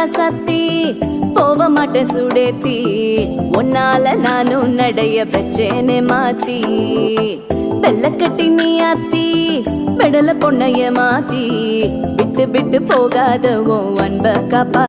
ராசாத்தி போக மாட்டேன் சுடேத்தி உன்னால நானும் நடைய பெச்சேனே மாத்தி வெள்ளக்கட்டி நீ ஆத்தி பெடல பொண்ணைய மாத்தி விட்டு விட்டு போகாத உன் அன்ப காப்பா